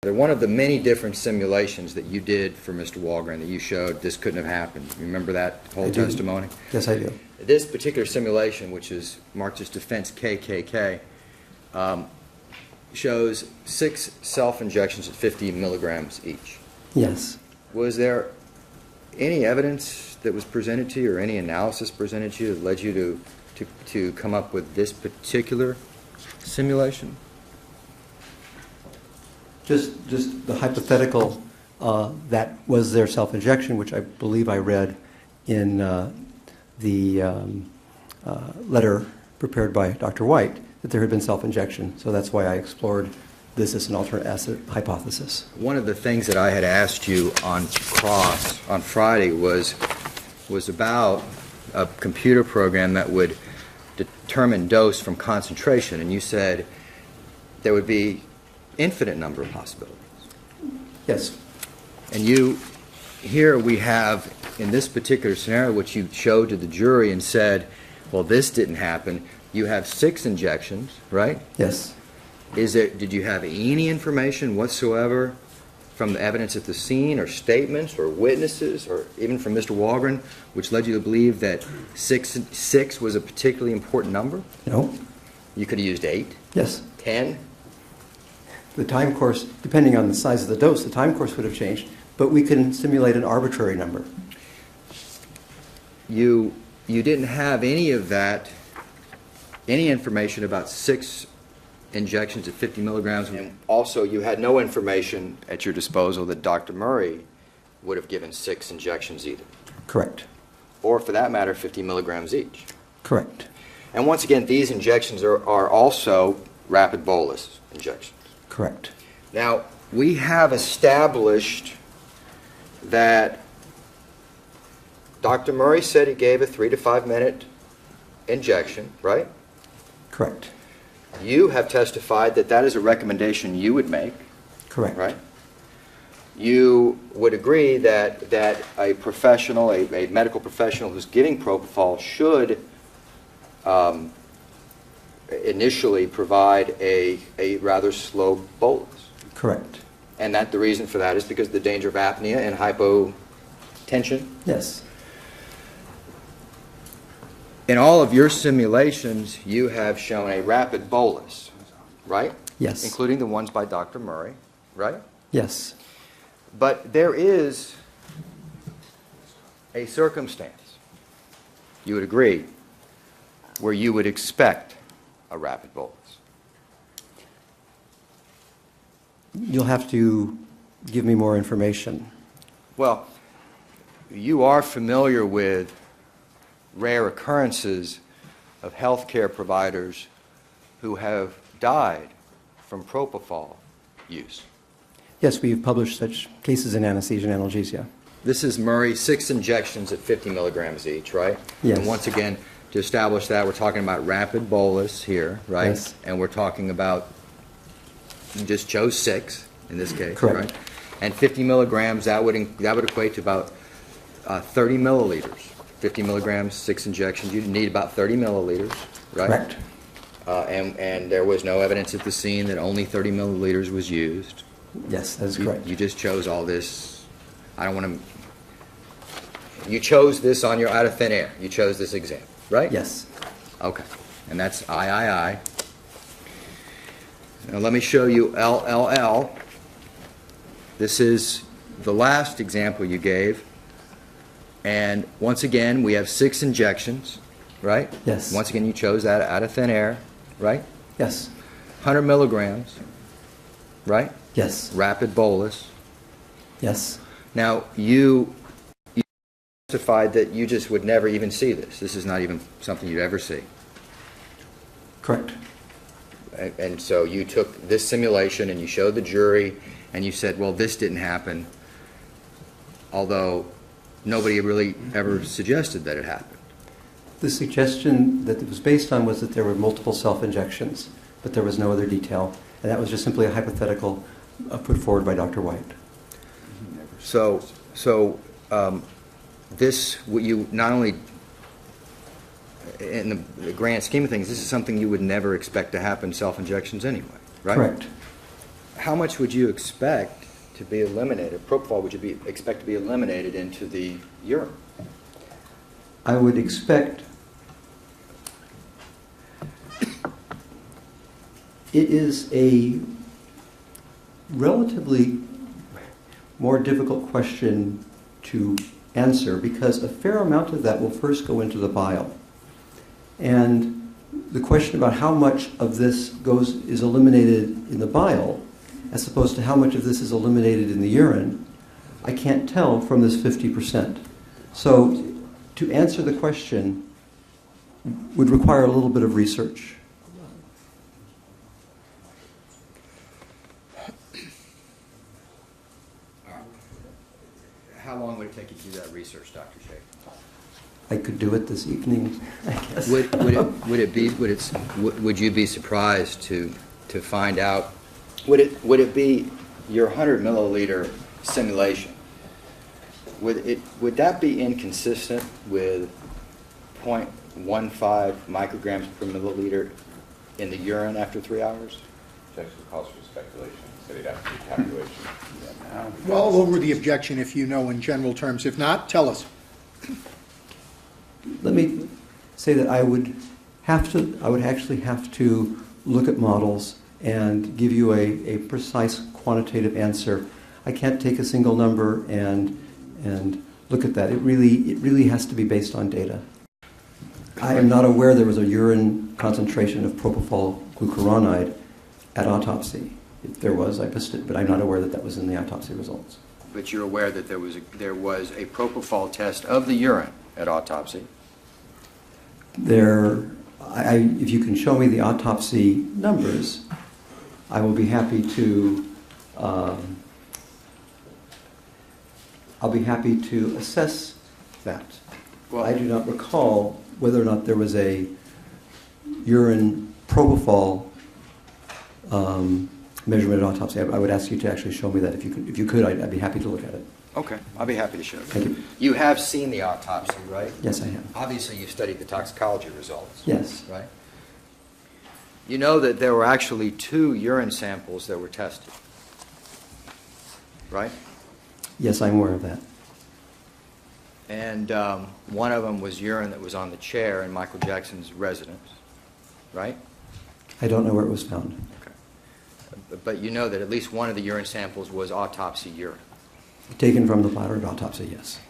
One of the many different simulations that you did for Mr. Walgren that you showed this couldn't have happened. You remember that whole testimony? Yes, I do. This particular simulation, which is marked as Defense KKK, shows 6 self-injections at 50 milligrams each. Yes. Was there any evidence that was presented to you or any analysis presented to you that led you to come up with this particular simulation? Just the hypothetical that was their self-injection, which I believe I read in the letter prepared by Dr. White, that there had been self-injection. So that's why I explored this as an alternate acid hypothesis. One of the things that I had asked you on Friday was about a computer program that would determine dose from concentration, and you said there would be infinite number of possibilities. Yes. And here we have, in this particular scenario, which you showed to the jury and said, well, this didn't happen. You have 6 injections, right? Yes. Did you have any information whatsoever from the evidence at the scene or statements or witnesses or even from Mr. Walgren which led you to believe that 6 was a particularly important number? No. You could have used 8? Yes. 10? The time course, depending on the size of the dose, the time course would have changed, but we can simulate an arbitrary number. You didn't have any of that, any information about 6 injections at 50 milligrams, and also you had no information at your disposal that Dr. Murray would have given 6 injections either. Correct. Or for that matter, 50 milligrams each. Correct. And once again, these injections are also rapid bolus injections. Correct. Now, we have established that Dr. Murray said he gave a 3 to 5 minute injection, right? Correct. You have testified that that is a recommendation you would make. Correct. Right? You would agree that a professional, a medical professional who's giving propofol should initially provide a rather slow bolus. Correct. And that the reason for that is because of the danger of apnea and hypotension? Yes. In all of your simulations, you have shown a rapid bolus, right? Yes. Including the ones by Dr. Murray, right? Yes. But there is a circumstance, you would agree, where you would expect a rapid bolus. You'll have to give me more information. Well, you are familiar with rare occurrences of healthcare providers who have died from propofol use. Yes, we've published such cases in anesthesia and analgesia. This is Murray, 6 injections at 50 milligrams each, right? Yes. And once again, to establish that, we're talking about rapid bolus here, right? Yes. And we're talking about, you just chose 6 in this case, Correct. right? And 50 milligrams, that would equate to about 30 milliliters. 50 milligrams, 6 injections, you need about 30 milliliters, right? Correct. And there was no evidence at the scene that only 30 milliliters was used. Yes, that is correct. You just chose all this. I don't want to. You chose this on your out of thin air. You chose this example, right? Yes. Okay. And that's III. Now let me show you LLL. This is the last example you gave. And once again, we have 6 injections, right? Yes. Once again, you chose that out of thin air, right? Yes. 100 milligrams, right? Yes. Rapid bolus. Yes. Now, you testified that you just would never even see this. This is not even something you'd ever see. Correct. And so you took this simulation and you showed the jury and you said, well, this didn't happen, although nobody really ever suggested that it happened. The suggestion that it was based on was that there were multiple self-injections, but there was no other detail, and that was just simply a hypothetical put forward by Dr. White. So this, you not only in the grand scheme of things, this is something you would never expect to happen, self-injections anyway, right? Correct. how much would you expect to be eliminated? Propofol would you expect to be eliminated into the urine? I would expect it is a relatively more difficult question to answer because a fair amount of that will first go into the bile. And the question about how much of this is eliminated in the bile, as opposed to how much of this is eliminated in the urine, I can't tell from this 50%. So to answer the question would require a little bit of research. How long would it take you to do that research, Dr. Shea? I could do it this evening, I guess. Would you be surprised to find out? Would it be your 100 milliliter simulation? Would that be inconsistent with 0.15 micrograms per milliliter in the urine after 3 hours? It actually calls for speculation. So they'd have to do calculation. Well, all over the objection if you know in general terms. If not, tell us. Let me say that I would actually have to look at models and give you a precise quantitative answer. I can't take a single number and look at that. It really has to be based on data. I am not aware there was a urine concentration of propofol glucuronide at autopsy. If there was, I missed it, but I'm not aware that was in the autopsy results. But you're aware that there was a propofol test of the urine at autopsy? If you can show me the autopsy numbers, I will be happy to. I'll be happy to assess that. Well, I do not recall whether or not there was a urine propofol measurement at autopsy. I would ask you to actually show me that. If you could, I'd be happy to look at it. Okay, I'll be happy to show you. Thank you. You have seen the autopsy, right? Yes, I have. Obviously, you studied the toxicology results. Yes. Right? You know that there were actually 2 urine samples that were tested, right? Yes, I'm aware of that. And one of them was urine that was on the chair in Michael Jackson's residence, right? I don't know where it was found. Okay. But you know that at least one of the urine samples was autopsy urine. Taken from the bladder at autopsy, yes.